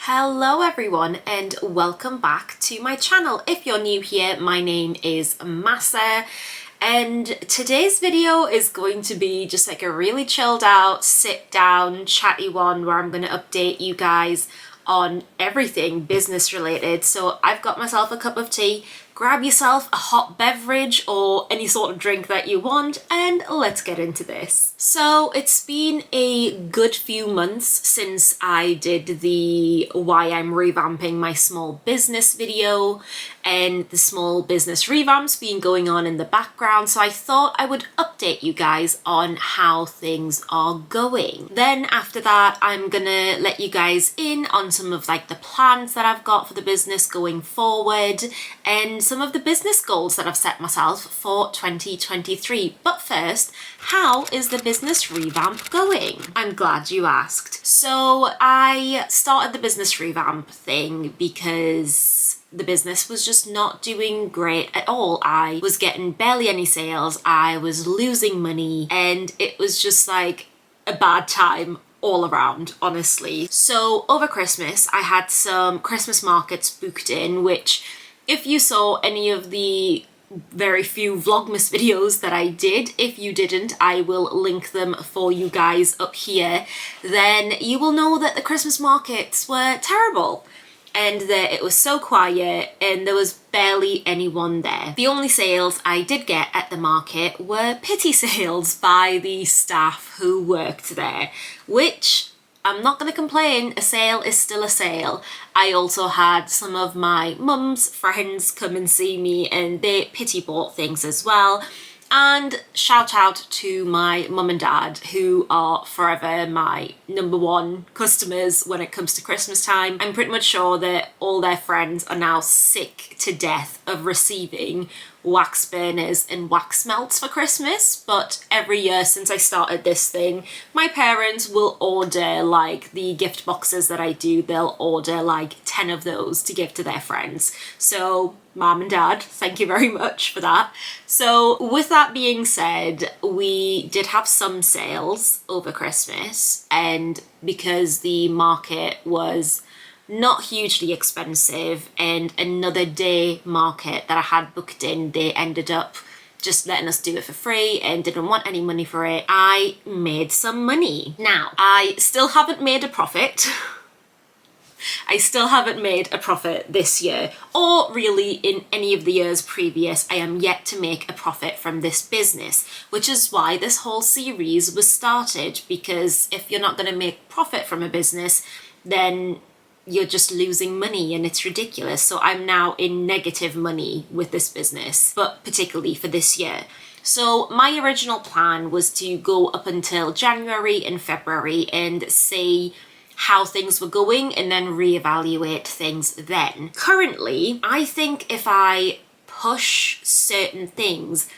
Hello everyone and welcome back to my channel. If you're new here, my name is Mahsa and today's video is going to be just like a really chilled out, sit down, chatty one where I'm going to update you guys on everything business related. So I've got myself a cup of tea, grab yourself a hot beverage or any sort of drink that you want and let's get into this. So it's been a good few months since I did the why I'm revamping my small business video, and the small business revamp's been going on in the background, so I thought I would update you guys on how things are going. Then after that I'm gonna let you guys in on some of like the plans that I've got for the business going forward and some of the business goals that I've set myself for 2023. But first, how is the business revamp going? I'm glad you asked. So I started the business revamp thing because the business was just not doing great at all. I was getting barely any sales, I was losing money, and it was just like a bad time all around, honestly. So over Christmas, I had some Christmas markets booked in, which if you saw any of the very few Vlogmas videos that I did, if you didn't, I will link them for you guys up here, then you will know that the Christmas markets were terrible and that it was so quiet and there was barely anyone there. The only sales I did get at the market were pity sales by the staff who worked there, which I'm not going to complain, a sale is still a sale. I also had some of my mum's friends come and see me and they pity bought things as well. And shout out to my mum and dad, who are forever my #1 customers when it comes to Christmas time. I'm pretty much sure that all their friends are now sick to death of receiving wax burners and wax melts for Christmas, but every year since I started this thing, my parents will order like the gift boxes that I do, they'll order like 10 of those to give to their friends. So mom and dad, thank you very much for that. So with that being said, we did have some sales over Christmas, and because the market was not hugely expensive and another day market that I had booked in, they ended up just letting us do it for free and didn't want any money for it, I made some money. Now, I still haven't made a profit. I still haven't made a profit this year, or really in any of the years previous. I am yet to make a profit from this business, which is why this whole series was started, because if you're not going to make profit from a business, then you're just losing money and it's ridiculous. So I'm now in negative money with this business, but particularly for this year. So my original plan was to go up until January and February and see how things were going and then reevaluate things then. Currently, I think if I push certain things,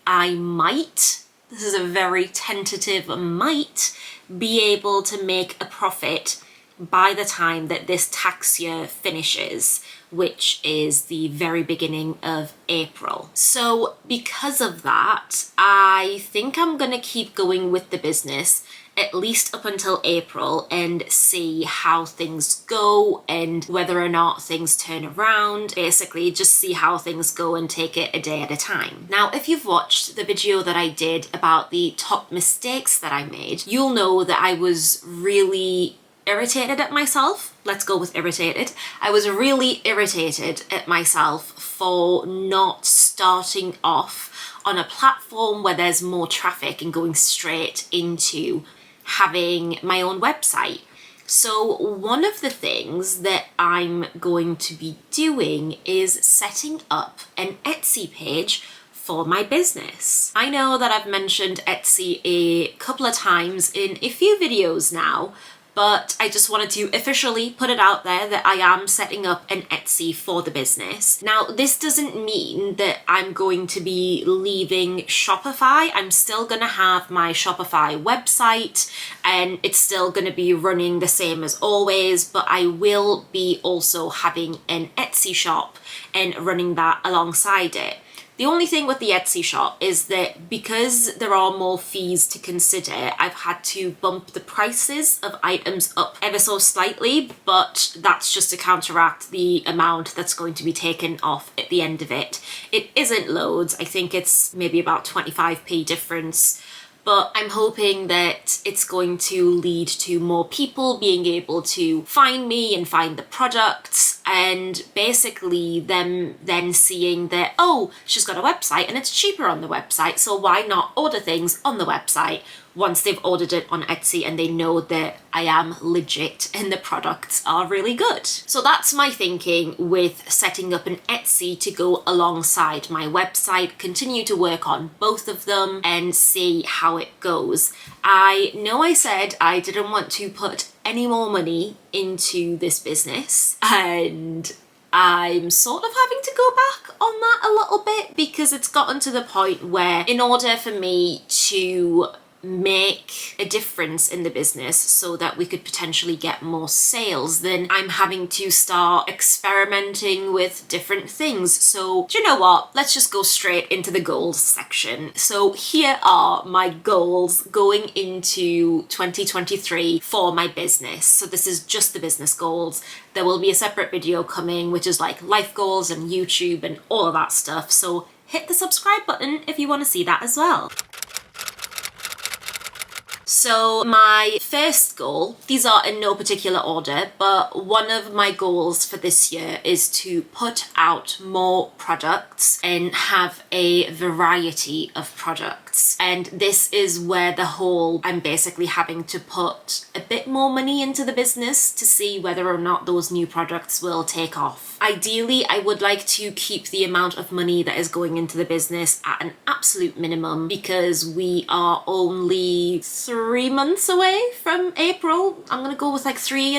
I might, this is a very tentative might, be able to make a profit by the time that this tax year finishes, which is the very beginning of April. So because of that, I think I'm gonna keep going with the business at least up until April and see how things go and whether or not things turn around. Basically just see how things go and take it a day at a time. Now, if you've watched the video that I did about the top mistakes that I made, you'll know that I was really irritated at myself. Let's go with irritated. I was really irritated at myself for not starting off on a platform where there's more traffic and going straight into having my own website. So one of the things that I'm going to be doing is setting up an Etsy page for my business. I know that I've mentioned Etsy a couple of times in a few videos now, but I just wanted to officially put it out there that I am setting up an Etsy for the business. Now, this doesn't mean that I'm going to be leaving Shopify. I'm still gonna have my Shopify website and it's still gonna be running the same as always, but I will be also having an Etsy shop and running that alongside it. The only thing with the Etsy shop is that because there are more fees to consider, I've had to bump the prices of items up ever so slightly, but that's just to counteract the amount that's going to be taken off at the end of it. It isn't loads. I think it's maybe about 25p difference. But I'm hoping that it's going to lead to more people being able to find me and find the products, and basically them then seeing that, oh, she's got a website and it's cheaper on the website, so why not order things on the website once they've ordered it on Etsy and they know that I am legit and the products are really good. So that's my thinking with setting up an Etsy to go alongside my website, continue to work on both of them and see how it goes. I know I said I didn't want to put any more money into this business, and I'm sort of having to go back on that a little bit because it's gotten to the point where in order for me to make a difference in the business so that we could potentially get more sales, then I'm having to start experimenting with different things. So do you know what? Let's just go straight into the goals section. So here are my goals going into 2023 for my business. So this is just the business goals. There will be a separate video coming, which is like life goals and YouTube and all of that stuff. So hit the subscribe button if you want to see that as well. So my first goal, these are in no particular order, but one of my goals for this year is to put out more products and have a variety of products. And this is where I'm basically having to put a bit more money into the business to see whether or not those new products will take off. Ideally, I would like to keep the amount of money that is going into the business at an absolute minimum because we are only 3 months away from April. I'm gonna go with like 3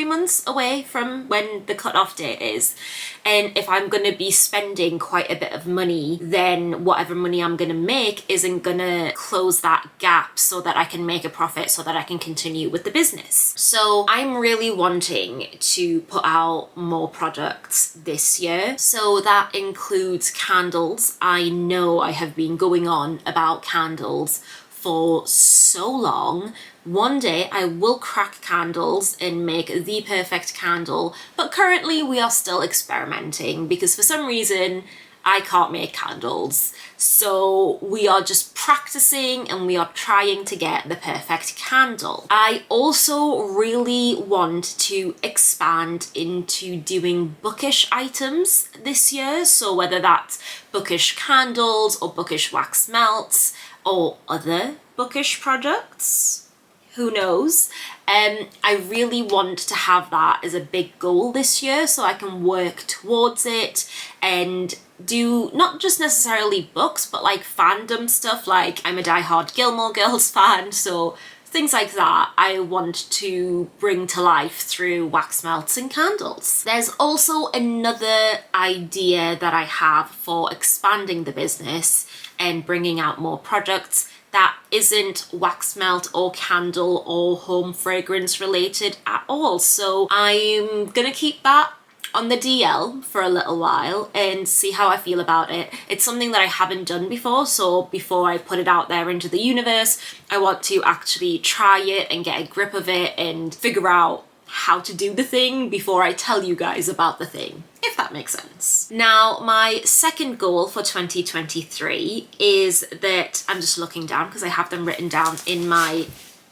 months away from when the cutoff date is. And if I'm gonna be spending quite a bit of money, then whatever money I'm gonna make isn't gonna close that gap so that I can make a profit so that I can continue with the business. So I'm really wanting to put out more products this year. So that includes candles. I know I have been going on about candles for so long. One day I will crack candles and make the perfect candle, but currently we are still experimenting because for some reason I can't make candles. So we are just practicing and we are trying to get the perfect candle. I also really want to expand into doing bookish items this year. So whether that's bookish candles or bookish wax melts or other bookish products, who knows? I really want to have that as a big goal this year so I can work towards it and do not just necessarily books, but like fandom stuff. Like I'm a diehard Gilmore Girls fan, so things like that I want to bring to life through wax melts and candles. There's also another idea that I have for expanding the business and bringing out more products that isn't wax melt or candle or home fragrance related at all. So I'm gonna keep that on the DL for a little while and see how I feel about it. It's something that I haven't done before, so before I put it out there into the universe, I want to actually try it and get a grip of it and figure out how to do the thing before I tell you guys about the thing, if that makes sense. Now, my second goal for 2023 is that, I'm just looking down because I have them written down in my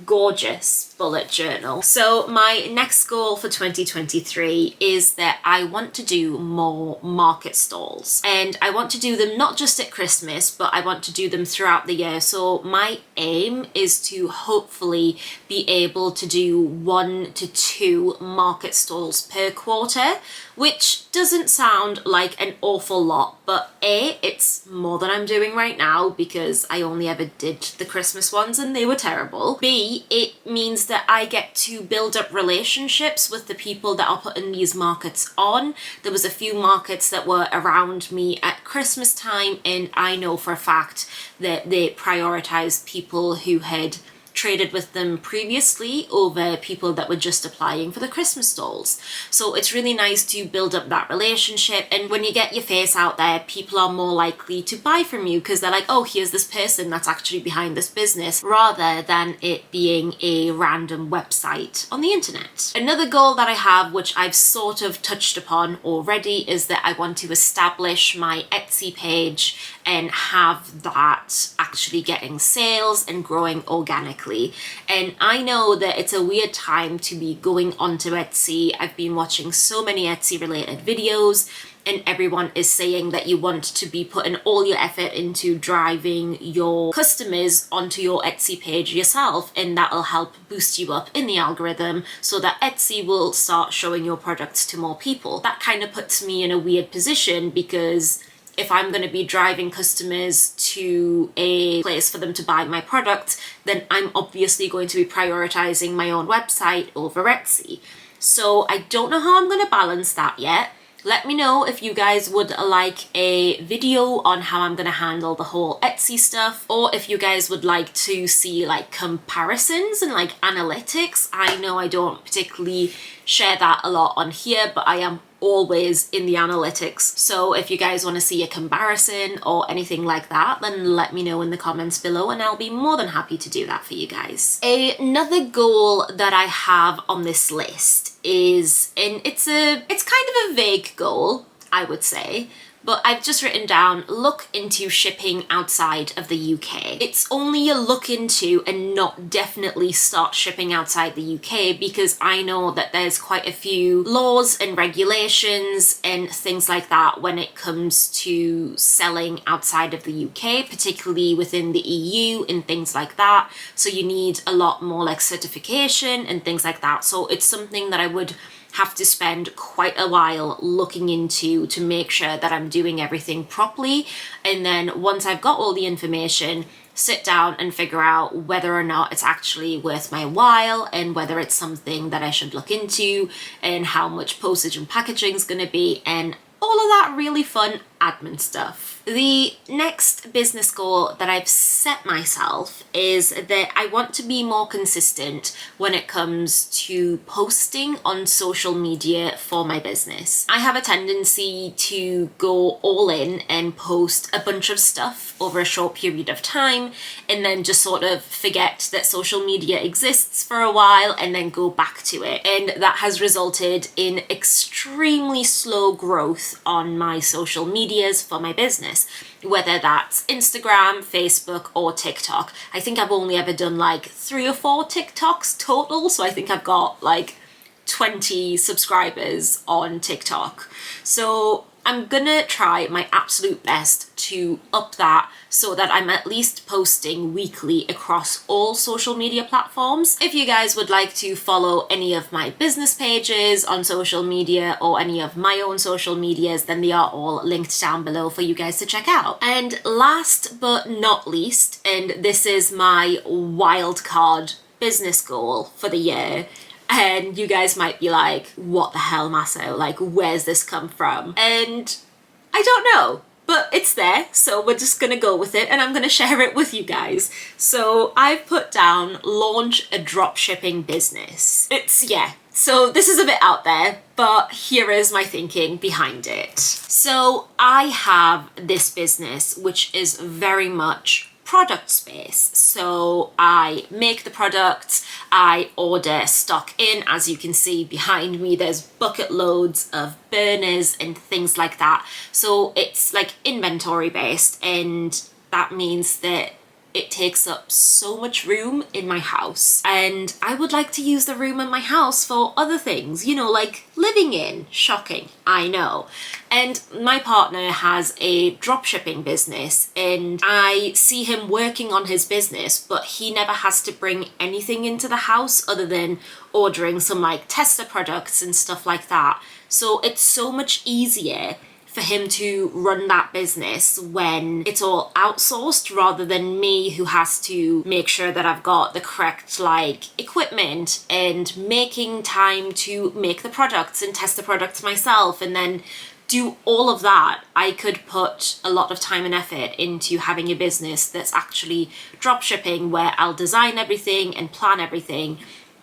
gorgeous bullet journal. So my next goal for 2023 is that I want to do more market stalls, and I want to do them not just at Christmas, but I want to do them throughout the year. So my aim is to hopefully be able to do 1 to 2 market stalls per quarter, which doesn't sound like an awful lot, but A, it's more than I'm doing right now because I only ever did the Christmas ones and they were terrible. B, it means that I get to build up relationships with the people that are putting these markets on. There was a few markets that were around me at Christmas time, and I know for a fact that they prioritized people who had traded with them previously over people that were just applying for the Christmas stalls. So it's really nice to build up that relationship, and when you get your face out there, people are more likely to buy from you because they're like, oh, here's this person that's actually behind this business, rather than it being a random website on the internet. Another goal that I have, which I've sort of touched upon already, is that I want to establish my Etsy page and have that actually getting sales and growing organically. And I know that it's a weird time to be going onto Etsy. I've been watching so many Etsy related videos, and everyone is saying that you want to be putting all your effort into driving your customers onto your Etsy page yourself, and that'll help boost you up in the algorithm so that Etsy will start showing your products to more people. That kind of puts me in a weird position, because if I'm going to be driving customers to a place for them to buy my product, then I'm obviously going to be prioritizing my own website over Etsy. So I don't know how I'm going to balance that yet. Let me know if you guys would like a video on how I'm going to handle the whole Etsy stuff, or if you guys would like to see like comparisons and like analytics. I know I don't particularly share that a lot on here, but I am always in the analytics. So if you guys want to see a comparison or anything like that, then let me know in the comments below, and I'll be more than happy to do that for you guys. Another goal that I have on this list is, and it's kind of a vague goal, I would say, but I've just written down, look into shipping outside of the UK. It's only a look into and not definitely start shipping outside the UK, because I know that there's quite a few laws and regulations and things like that when it comes to selling outside of the UK, particularly within the EU and things like that. So you need a lot more like certification and things like that. So it's something that I would have to spend quite a while looking into to make sure that I'm doing everything properly. And then once I've got all the information, sit down and figure out whether or not it's actually worth my while, and whether it's something that I should look into, and how much postage and packaging is going to be, and all of that really fun admin stuff. The next business goal that I've set myself is that I want to be more consistent when it comes to posting on social media for my business. I have a tendency to go all in and post a bunch of stuff over a short period of time, and then just sort of forget that social media exists for a while and then go back to it. And that has resulted in extremely slow growth on my social medias for my business, whether that's Instagram, Facebook, or TikTok. I think I've only ever done like 3 or 4 TikToks total, so I think I've got like 20 subscribers on TikTok. So I'm gonna try my absolute best to up that so that I'm at least posting weekly across all social media platforms. If you guys would like to follow any of my business pages on social media or any of my own social medias, then they are all linked down below for you guys to check out. And last but not least, and this is my wild card business goal for the year, and you guys might be like, what the hell, Mahsa? Like, where's this come from? And I don't know, but it's there, so we're just gonna go with it, and I'm gonna share it with you guys. So I've put down launch a dropshipping business. So this is a bit out there, but here is my thinking behind it. So I have this business which is very much product space. So I make the products, I order stock in. As you can see behind me, there's bucket loads of burners and things like that. So it's like inventory based, and that means that it takes up so much room in my house, and I would like to use the room in my house for other things, you know, like living in. Shocking, I know. And my partner has a dropshipping business, and I see him working on his business, but he never has to bring anything into the house other than ordering some like tester products and stuff like that. So it's so much easier for him to run that business when it's all outsourced, rather than me, who has to make sure that I've got the correct like equipment and making time to make the products and test the products myself, and then do all of that, I could put a lot of time and effort into having a business that's actually drop shipping, where I'll design everything and plan everything,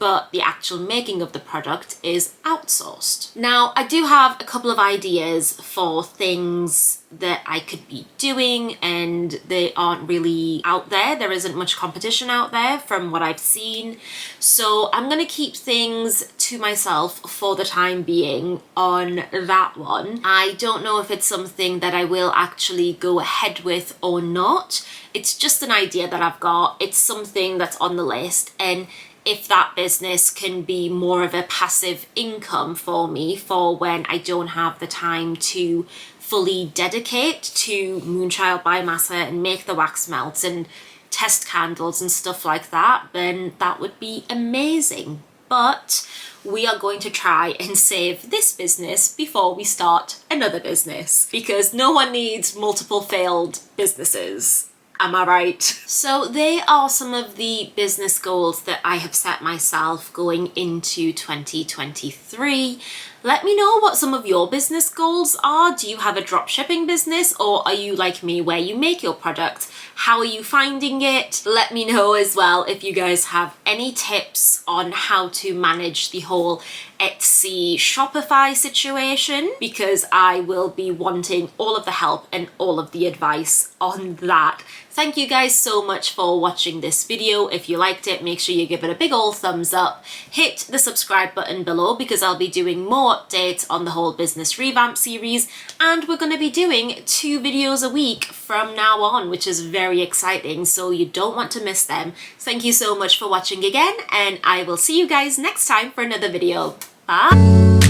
but the actual making of the product is outsourced. Now, I do have a couple of ideas for things that I could be doing, and they aren't really out there. There isn't much competition out there from what I've seen. So I'm gonna keep things to myself for the time being on that one. I don't know if it's something that I will actually go ahead with or not. It's just an idea that I've got. It's something that's on the list, and if that business can be more of a passive income for me for when I don't have the time to fully dedicate to Moonchild by Mahsa and make the wax melts and test candles and stuff like that, then that would be amazing. But we are going to try and save this business before we start another business, because no one needs multiple failed businesses. Am I right? So they are some of the business goals that I have set myself going into 2023. Let me know what some of your business goals are. Do you have a drop shipping business, or are you like me where you make your product? How are you finding it? Let me know as well if you guys have any tips on how to manage the whole Etsy Shopify situation, because I will be wanting all of the help and all of the advice on that. Thank you guys so much for watching this video. If you liked it, make sure you give it a big old thumbs up. Hit the subscribe button below, because I'll be doing more updates on the whole business revamp series, and we're going to be doing 2 videos a week from now on, which is very exciting, so you don't want to miss them. Thank you so much for watching again, and I will see you guys next time for another video. Bye!